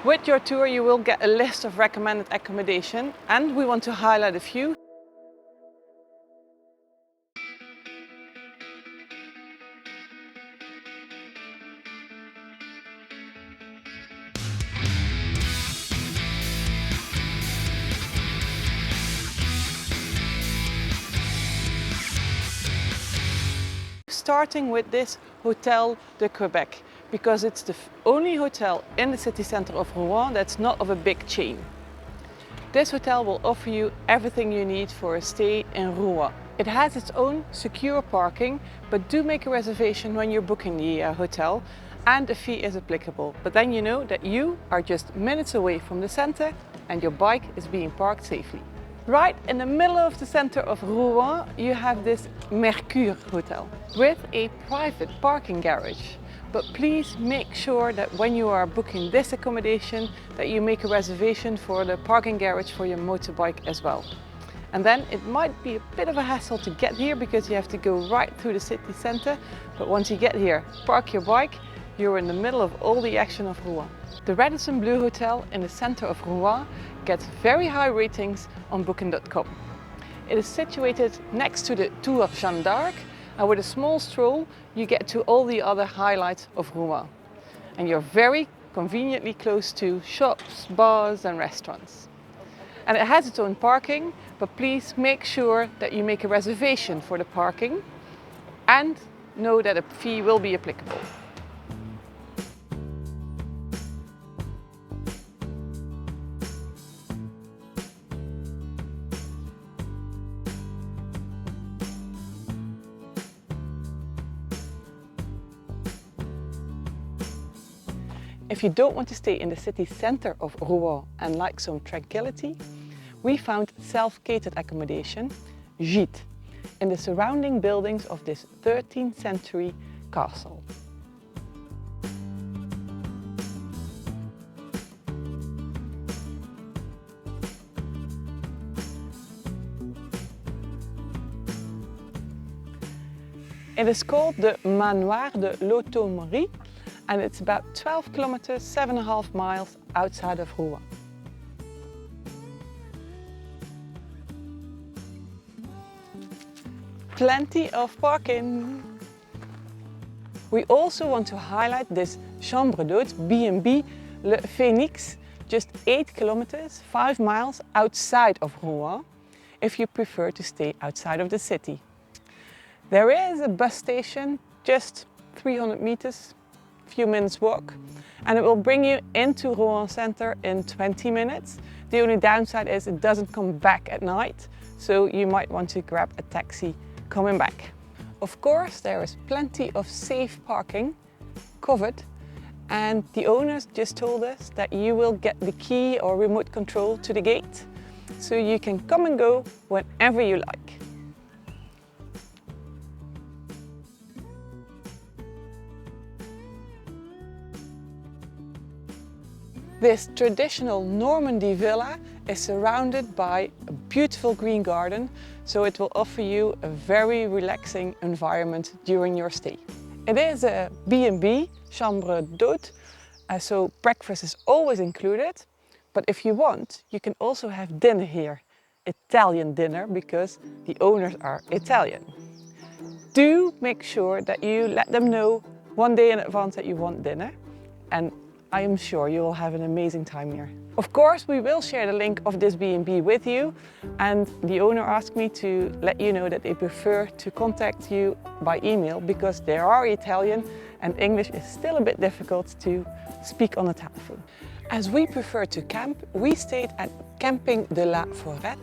With your tour you will get a list of recommended accommodation, and we want to highlight a few. Starting with this Hotel de Quebec, because it's the only hotel in the city center of Rouen that's not of a big chain. This hotel will offer you everything you need for a stay in Rouen. It has its own secure parking, but do make a reservation when you're booking the hotel, and a fee is applicable. But then you know that you are just minutes away from the center and your bike is being parked safely. Right in the middle of the center of Rouen, you have this Mercure hotel with a private parking garage. But please make sure that when you are booking this accommodation that you make a reservation for the parking garage for your motorbike as well. And then it might be a bit of a hassle to get here because you have to go right through the city center. But once you get here, park your bike, you're in the middle of all the action of Rouen. The Radisson Blue Hotel in the center of Rouen gets very high ratings on booking.com. It is situated next to the Tour of Jeanne d'Arc, and with a small stroll you get to all the other highlights of Rouen. And you're very conveniently close to shops, bars and restaurants. And it has its own parking, but please make sure that you make a reservation for the parking and know that a fee will be applicable. If you don't want to stay in the city center of Rouen and like some tranquility, we found self-catered accommodation, Gîte, in the surrounding buildings of this 13th century castle. It is called the Manoir de l'Aumonerie, and it's about 12 kilometers, 7.5 miles outside of Rouen. Plenty of parking! We also want to highlight this Chambre d'hôte B&B Le Phenix, just 8 kilometers, 5 miles outside of Rouen, if you prefer to stay outside of the city. There is a bus station just 300 meters, few minutes walk, and it will bring you into Rouen Center in 20 minutes. The only downside is it doesn't come back at night, so you might want to grab a taxi coming back. Of course, there is plenty of safe parking covered, and the owners just told us that you will get the key or remote control to the gate, so you can come and go whenever you like. This traditional Normandy villa is surrounded by a beautiful green garden, so it will offer you a very relaxing environment during your stay. It is a B&B, Chambre d'hôte, so breakfast is always included, but if you want, you can also have dinner here. Italian dinner, because the owners are Italian. Do make sure that you let them know one day in advance that you want dinner, and I am sure you will have an amazing time here. Of course, we will share the link of this B&B with you, and the owner asked me to let you know that they prefer to contact you by email because they are Italian and English is still a bit difficult to speak on the telephone. As we prefer to camp, we stayed at Camping de la Foret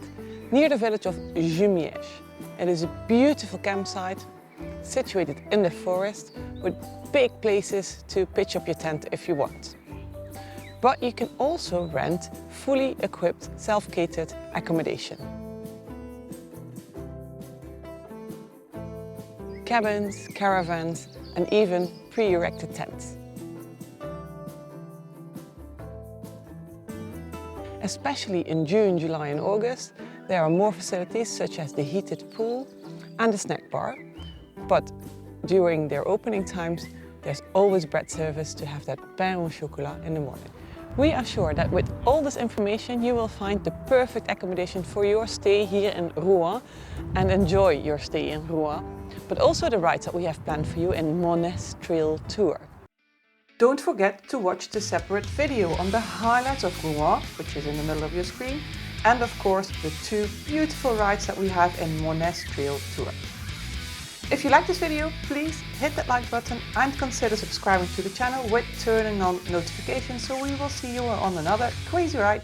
near the village of Jumièges. It is a beautiful campsite situated in the forest with big places to pitch up your tent if you want. But you can also rent fully equipped self-catered accommodation. Cabins, caravans and even pre-erected tents. Especially in June, July and August, there are more facilities such as the heated pool and the snack bar. But during their opening times, there's always bread service to have that pain au chocolat in the morning. We are sure that with all this information you will find the perfect accommodation for your stay here in Rouen and enjoy your stay in Rouen, but also the rides that we have planned for you in Monet's Trail Tour. Don't forget to watch the separate video on the highlights of Rouen, which is in the middle of your screen, and of course the 2 beautiful rides that we have in Monet's Trail Tour. If you like this video, please hit that like button and consider subscribing to the channel with turning on notifications, so we will see you on another Quazy Ride.